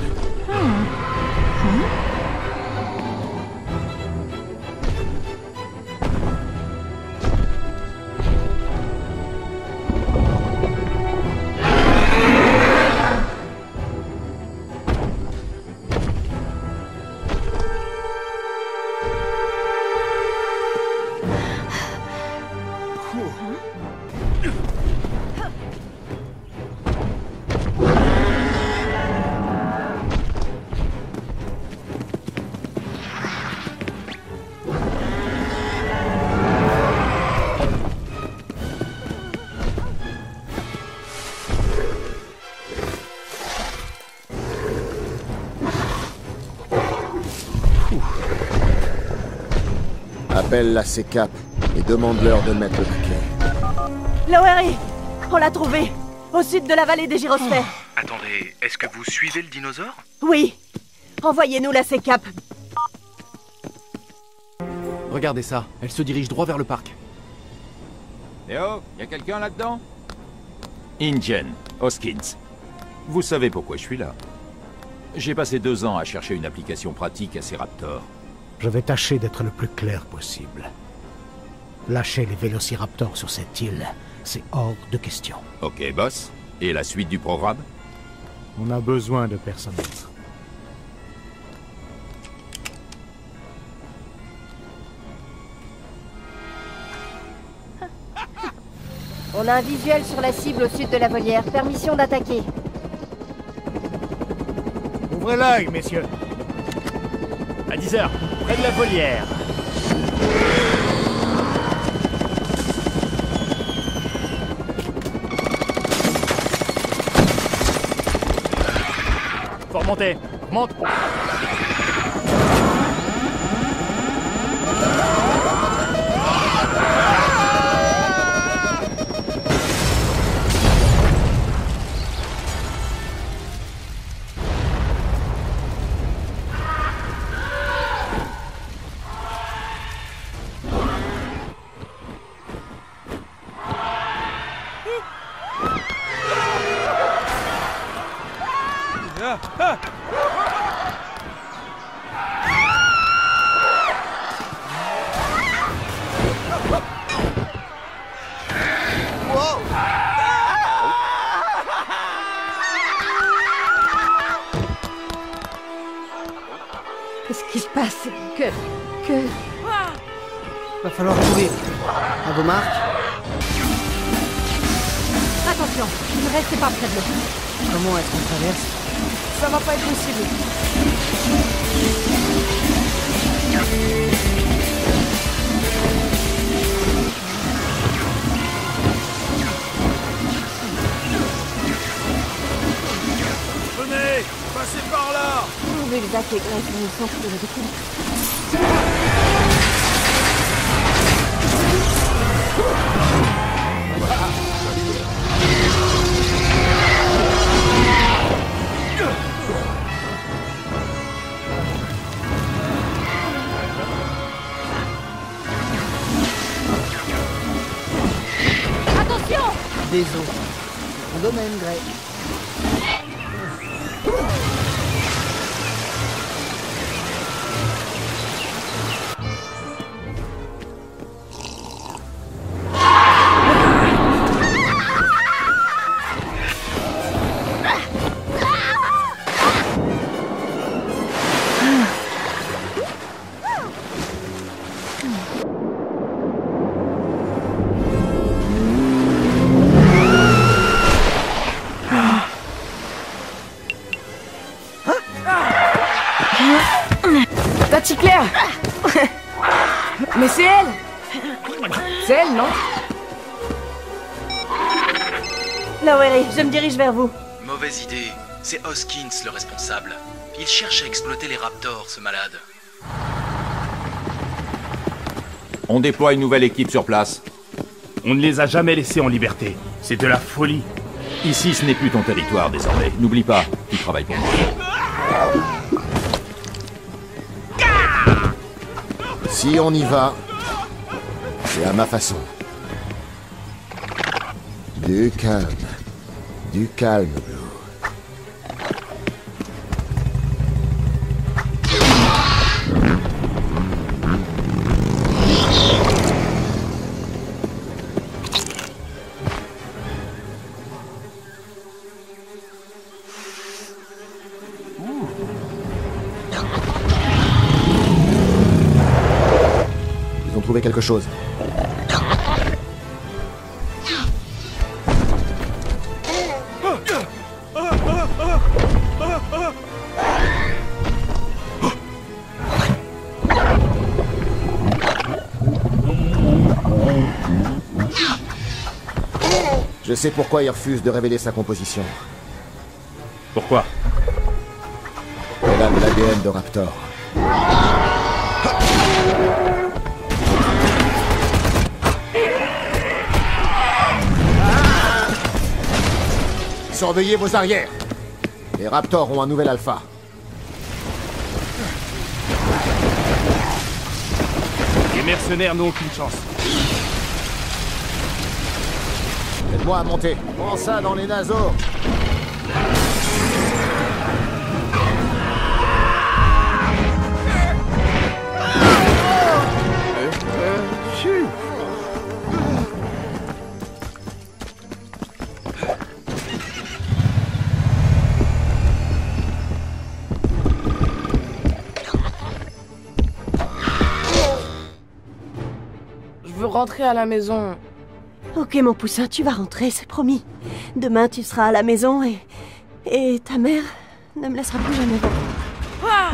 Appelle la CCAP et demande-leur de mettre le paquet. Lowery, on l'a trouvé, au sud de la vallée des gyrosphères. Attendez, est-ce que vous suivez le dinosaure? Oui. Envoyez-nous la CCAP. Regardez ça, elle se dirige droit vers le parc. Léo, y a quelqu'un là-dedans? Ingen, Hoskins. Vous savez pourquoi je suis là. J'ai passé 2 ans à chercher une application pratique à ces raptors. Je vais tâcher d'être le plus clair possible. Lâcher les vélociraptors sur cette île, c'est hors de question. Ok, boss. Et la suite du programme? On a besoin de personne d'autre. On a un visuel sur la cible au sud de la volière. Permission d'attaquer. Ouvrez l'œil, messieurs. À 10h, près de la volière. Faut remonter. Monte. Qu'est-ce qui se passe? Va falloir courir. À vos marques. Attention, ne restez pas près de l'eau. Comment est-ce qu'on traverse? Ça va pas être possible. Venez, passez par là. Vu le bac et Grace dans le centre de la découverte. Attention! Des eaux. Ton domaine, Grey. Tati Claire. Mais c'est elle. C'est elle, non? Lowery, je me dirige vers vous. Mauvaise idée. C'est Hoskins le responsable. Il cherche à exploiter les raptors, ce malade. On déploie une nouvelle équipe sur place. On ne les a jamais laissés en liberté. C'est de la folie. Ici, ce n'est plus ton territoire désormais. N'oublie pas, tu travailles pour moi. Si on y va, c'est à ma façon. Du calme, Blue. Ils ont trouvé quelque chose. Je sais pourquoi il refuse de révéler sa composition. Pourquoi? Elle a de l'ADN de Raptor. Surveillez vos arrières. Les Raptors ont un nouvel alpha. Les mercenaires n'ont aucune chance. Aide-moi à monter. Prends ça dans les naseaux. Je veux rentrer à la maison. Ok, mon poussin, tu vas rentrer, c'est promis. Demain, tu seras à la maison et ta mère ne me laissera plus jamais voir.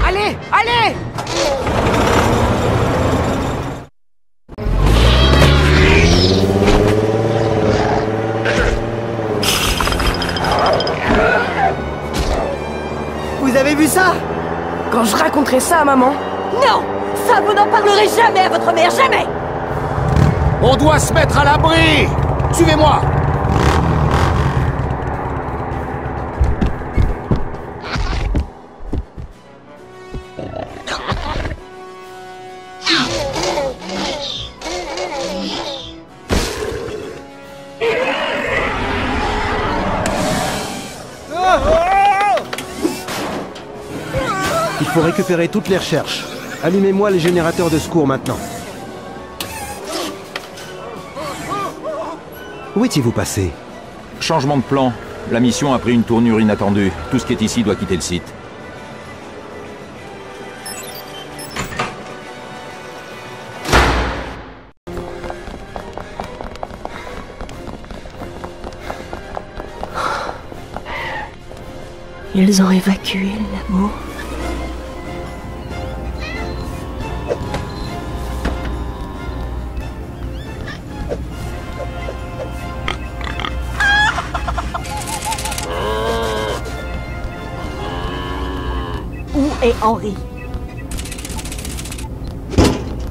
Allez, allez! Vous avez vu ça? Quand je raconterai ça à maman... Non! Ça, vous n'en parlerez jamais à votre mère, jamais! On doit se mettre à l'abri! Suivez-moi! Il faut récupérer toutes les recherches. Allumez-moi les générateurs de secours maintenant. Où étiez-vous passé? Changement de plan. La mission a pris une tournure inattendue. Tout ce qui est ici doit quitter le site. Ils ont évacué l'amour. Où est Henry?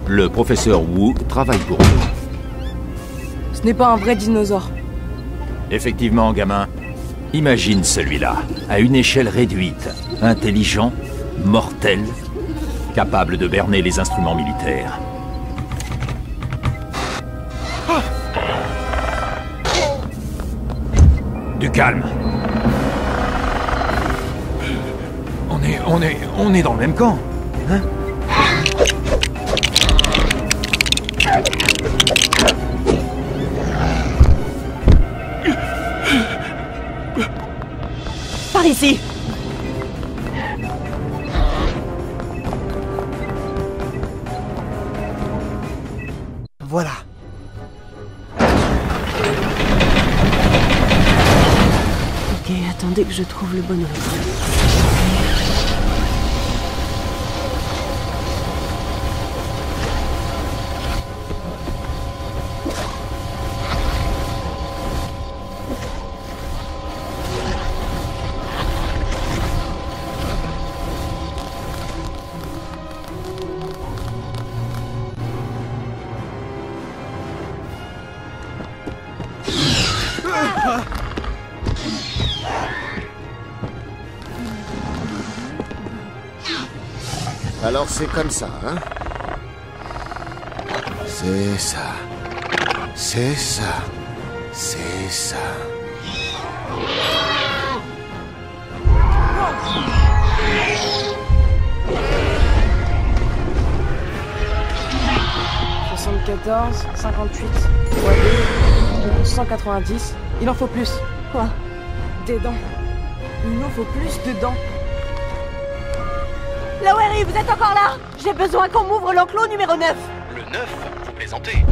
Le professeur Wu travaille pour nous. Ce n'est pas un vrai dinosaure. Effectivement, gamin. Imagine celui-là, à une échelle réduite, intelligent, mortel, capable de berner les instruments militaires. Du calme. On est dans le même camp, hein? Par ici! Voilà. Ok, attendez que je trouve le bon ordre. Alors c'est comme ça, hein? C'est ça. C'est ça. C'est ça. « 74, 58, 190. Il en faut plus. Quoi? Des dents. Il en faut plus de dents. Lowery, vous êtes encore là? J'ai besoin qu'on m'ouvre l'enclos numéro 9. Le 9? Vous plaisantez?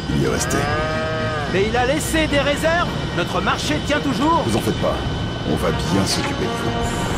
Il y est resté. Mais il a laissé des réserves. Notre marché tient toujours. Vous en faites pas. On va bien s'occuper de vous.